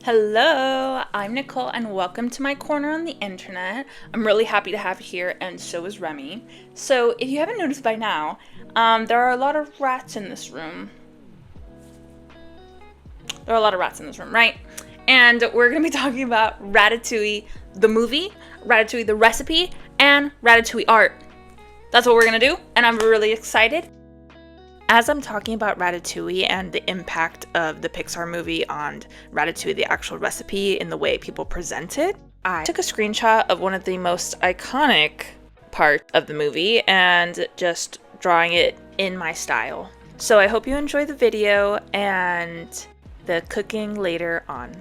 Hello, I'm Nicole and welcome to my corner on the internet. I'm really happy to have you here and so is Remy. So if you haven't noticed by now, there are a lot of rats in this room. Right? And we're going to be talking about Ratatouille the movie, Ratatouille the recipe, and Ratatouille art. That's what we're going to do, and I'm really excited. As I'm talking about Ratatouille and the impact of the Pixar movie on Ratatouille, the actual recipe, and the way people present it, I took a screenshot of one of the most iconic parts of the movie and just drawing it in my style. So I hope you enjoy the video and the cooking later on.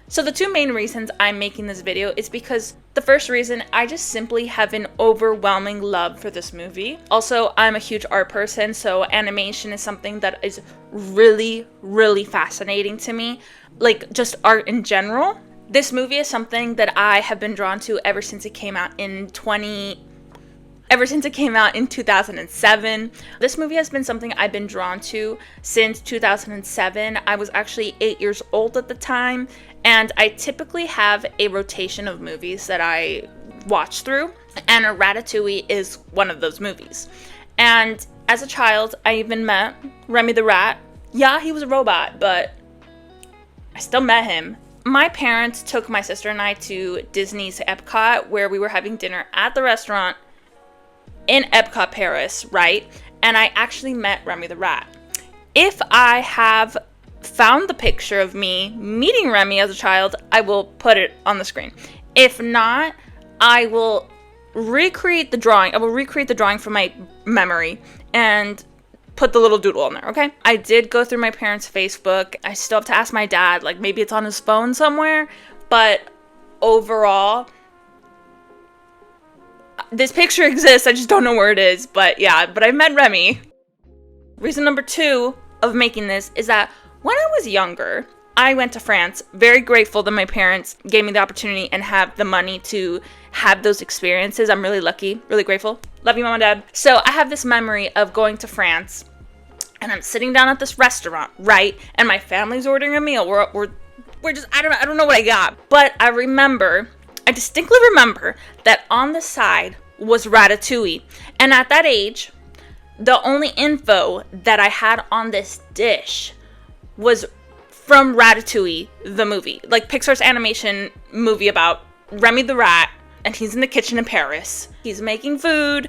So the two main reasons I'm making this video is because the first reason, I just simply have an overwhelming love for this movie. Also, I'm a huge art person, so animation is something that is really, really fascinating to me. Like, just art in general. This movie is something that I have been drawn to ever since it came out in 2007. This movie has been something I've been drawn to since 2007. I was actually 8 years old at the time, and I typically have a rotation of movies that I watch through, and Ratatouille is one of those movies. And as a child, I even met Remy the Rat. Yeah, he was a robot, but I still met him. My parents took my sister and I to Disney's Epcot, where we were having dinner at the restaurant in Epcot, Paris, right? And I actually met Remy the Rat. If I have found the picture of me meeting Remy as a child, I will put it on the screen. If not, I will recreate the drawing. I will recreate the drawing from my memory and put the little doodle on there, okay? I did go through my parents' Facebook. I still have to ask my dad, like maybe it's on his phone somewhere, but overall, this picture exists, I just don't know where it is, but I met Remy. Reason number two of making this is that when I was younger, I went to France, very grateful that my parents gave me the opportunity and have the money to have those experiences. I'm really lucky, really grateful. Love you, Mom and Dad. So I have this memory of going to France, and I'm sitting down at this restaurant, right? And my family's ordering a meal. We're just, I don't know what I got. But I distinctly remember that on the side was Ratatouille. And at that age, the only info that I had on this dish was from Ratatouille, the movie. Like Pixar's animation movie about Remy the Rat, and he's in the kitchen in Paris. He's making food,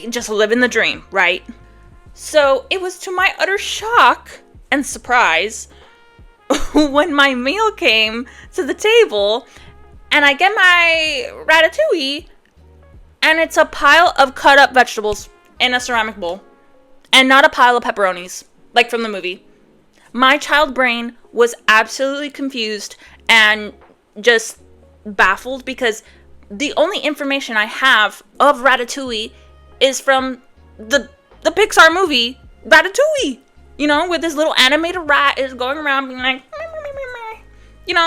just living the dream, right? So it was to my utter shock and surprise when my meal came to the table and I get my Ratatouille and it's a pile of cut up vegetables in a ceramic bowl and not a pile of pepperonis like from the movie. My child brain was absolutely confused and just baffled because the only information I have of Ratatouille is from the Pixar movie Ratatouille, where this little animated rat is going around being like,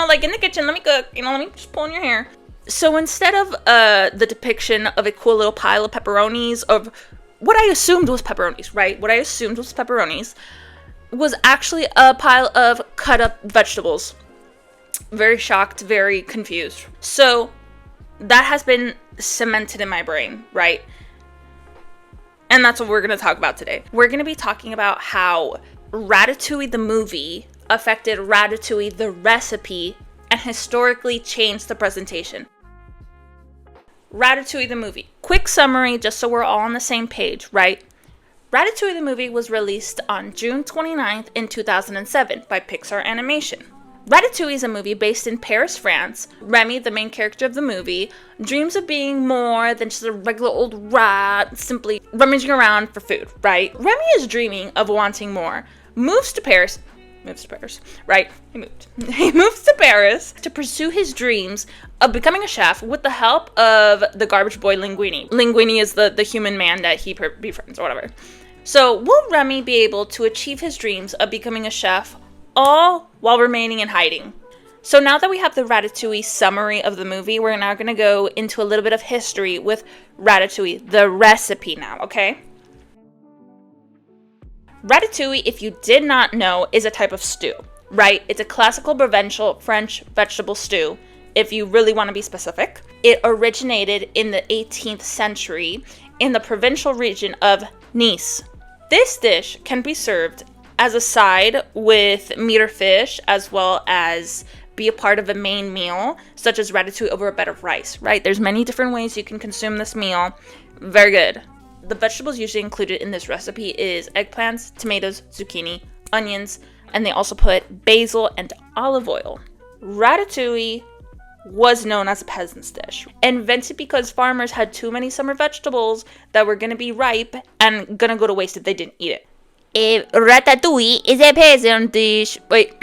like in the kitchen, let me cook, let me just pull in your hair. So instead of the depiction of a cool little pile of pepperonis, of what I assumed was pepperonis, right? What I assumed was pepperonis was actually a pile of cut up vegetables. Very shocked, very confused. So that has been cemented in my brain, right? And that's what we're going to talk about today. We're going to be talking about how Ratatouille the movie affected Ratatouille the recipe and historically changed the presentation. Ratatouille the movie. Quick summary, just so we're all on the same page, right? Ratatouille the movie was released on June 29th in 2007 by Pixar Animation. Ratatouille is a movie based in Paris, France. Remy, the main character of the movie, dreams of being more than just a regular old rat, simply rummaging around for food, right? Remy is dreaming of wanting more, moves to Paris, right? He moves to Paris to pursue his dreams of becoming a chef with the help of the garbage boy Linguini. Linguini is the human man that he befriends or whatever. So will Remy be able to achieve his dreams of becoming a chef all while remaining in hiding? So now that we have the Ratatouille summary of the movie, we're now going to go into a little bit of history with Ratatouille, the recipe now, okay? Ratatouille, if you did not know, is a type of stew, right? It's a classical provincial French vegetable stew, if you really want to be specific. It originated in the 18th century in the provincial region of Nice. This dish can be served as a side with meat or fish, as well as be a part of a main meal, such as ratatouille over a bed of rice, right? There's many different ways you can consume this meal. Very good. The vegetables usually included in this recipe is eggplants, tomatoes, zucchini, onions, and they also put basil and olive oil. Ratatouille was known as a peasant's dish, invented because farmers had too many summer vegetables that were going to be ripe and going to go to waste if they didn't eat it. Ratatouille is a peasant dish. Wait.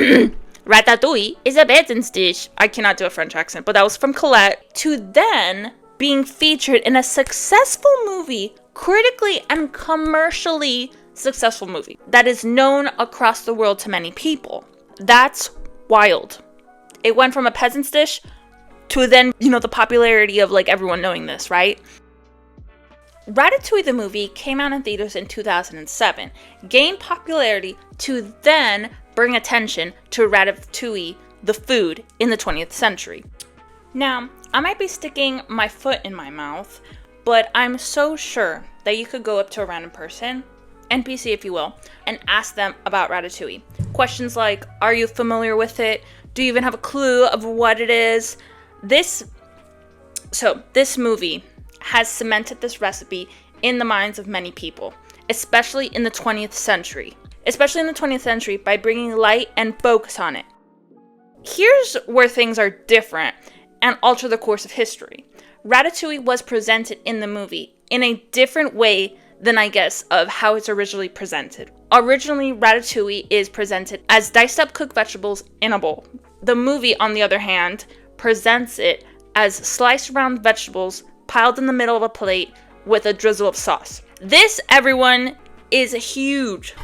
Ratatouille is a peasant's dish. I cannot do a French accent, but that was from Colette. To then being featured in a successful movie, critically and commercially successful movie, that is known across the world to many people. That's wild. It went from a peasant's dish to then, the popularity of like everyone knowing this, right? Ratatouille the movie came out in theaters in 2007, gained popularity to then bring attention to Ratatouille the food in the 20th century. Now, I might be sticking my foot in my mouth, but I'm so sure that you could go up to a random person, NPC if you will, and ask them about Ratatouille. Questions like, are you familiar with it? Do you even have a clue of what it is? This movie has cemented this recipe in the minds of many people, especially in the 20th century. By bringing light and focus on it. Here's where things are different and alter the course of history. Ratatouille was presented in the movie in a different way than I guess of how it's originally presented. Originally, Ratatouille is presented as diced up cooked vegetables in a bowl. The movie, on the other hand, presents it as sliced round vegetables piled in the middle of a plate with a drizzle of sauce. This, everyone, is huge.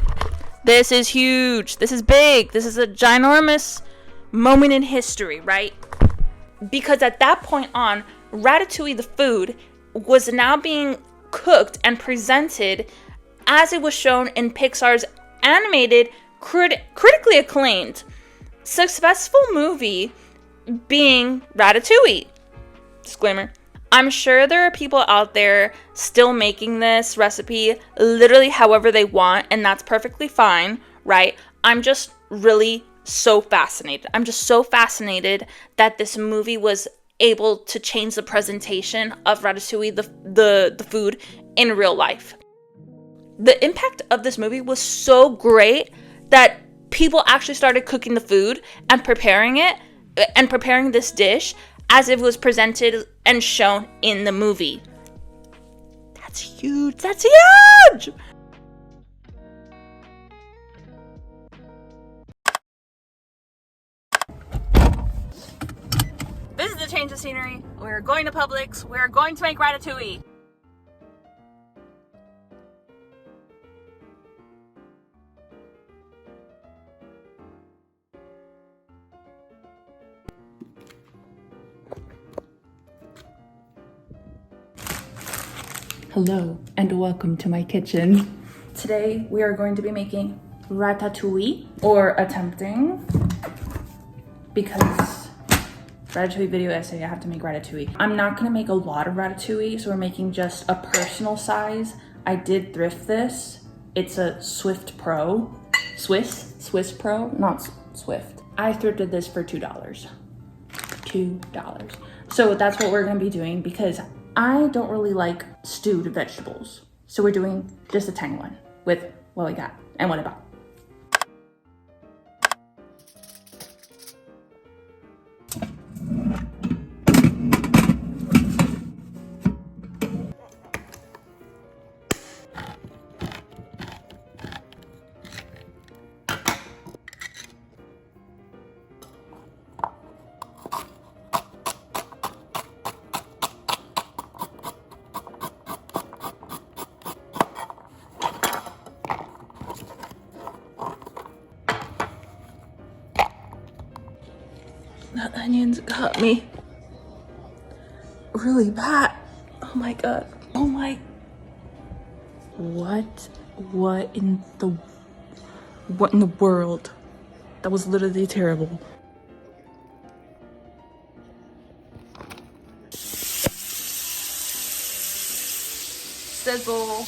This is huge. This is big. This is a ginormous moment in history, right? Because at that point on, Ratatouille the food was now being cooked and presented as it was shown in Pixar's animated, critically acclaimed, successful movie being Ratatouille. Disclaimer. I'm sure there are people out there still making this recipe literally however they want, and that's perfectly fine, right? I'm just really so fascinated. I'm just so fascinated that this movie was able to change the presentation of Ratatouille, the food, in real life. The impact of this movie was so great that people actually started cooking the food and preparing it, and preparing this dish as if it was presented and shown in the movie. That's huge. That's huge! This is the change of scenery. We're going to Publix. We're going to make ratatouille. Hello and welcome to my kitchen. Today we are going to be making ratatouille, or attempting, because ratatouille video essay, I have to make ratatouille. I'm not gonna make a lot of ratatouille, so we're making just a personal size. I did thrift this. It's a Swiss Pro, not Swift. I thrifted this for $2. So that's what we're gonna be doing because I don't really like stewed vegetables. So we're doing just a tiny one with what we got and what I bought. The onions got me really bad. Oh my god. Oh my. What in the What in the world? That was literally terrible. Sizzle.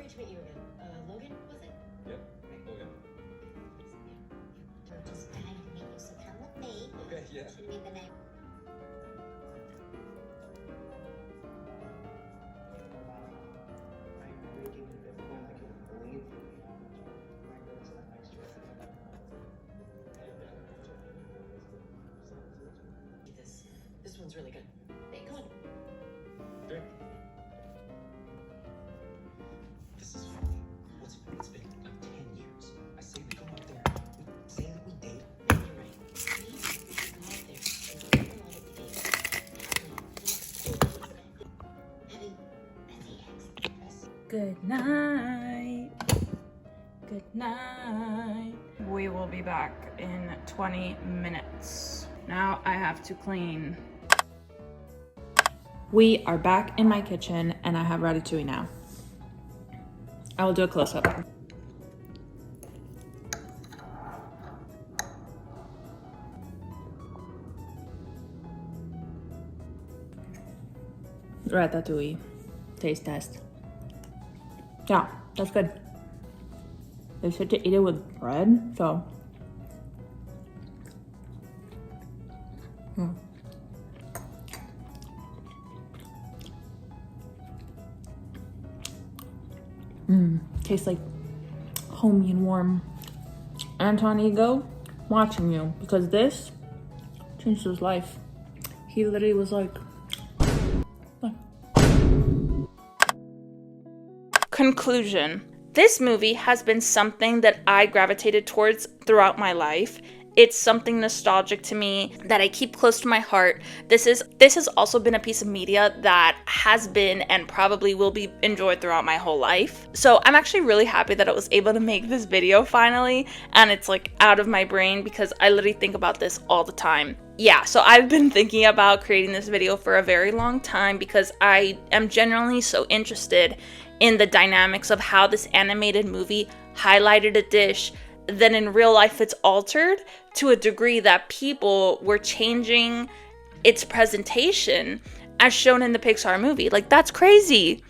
To meet you again. Logan, was it? Yep, Logan. We're just dying to meet you, so come with me. Okay, yeah. Should be the name. This one's really good. Hey, come on. Drink. This is funny. It's been like 10 years. I say we go out there. We say that we date. No, you're right. We should go out there and get a lot of dates. Having sex. Good night. Good night. We will be back in 20 minutes. Now I have to clean. We are back in my kitchen and I have ratatouille now. I will do a close-up. Ratatouille. Taste test. Yeah, that's good. They said to eat it with bread, so. Tastes like homey and warm. Anton Ego, watching you, because this changed his life. He literally was like. Conclusion. This movie has been something that I gravitated towards throughout my life. It's something nostalgic to me that I keep close to my heart. This has also been a piece of media that has been and probably will be enjoyed throughout my whole life. So I'm actually really happy that I was able to make this video finally, and it's like out of my brain because I literally think about this all the time. Yeah, so I've been thinking about creating this video for a very long time because I am genuinely so interested in the dynamics of how this animated movie highlighted a dish then in real life it's altered to a degree that people were changing its presentation as shown in the Pixar movie. Like, that's crazy.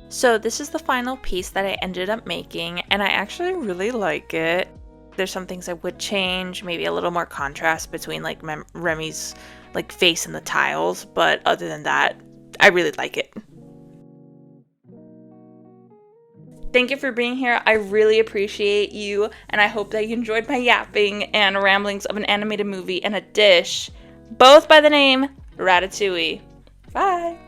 So this is the final piece that I ended up making, and I actually really like it. There's some things I would change, maybe a little more contrast between like Remy's like face and the tiles, but other than that, I really like it. Thank you for being here. I really appreciate you, and I hope that you enjoyed my yapping and ramblings of an animated movie and a dish, both by the name Ratatouille. Bye!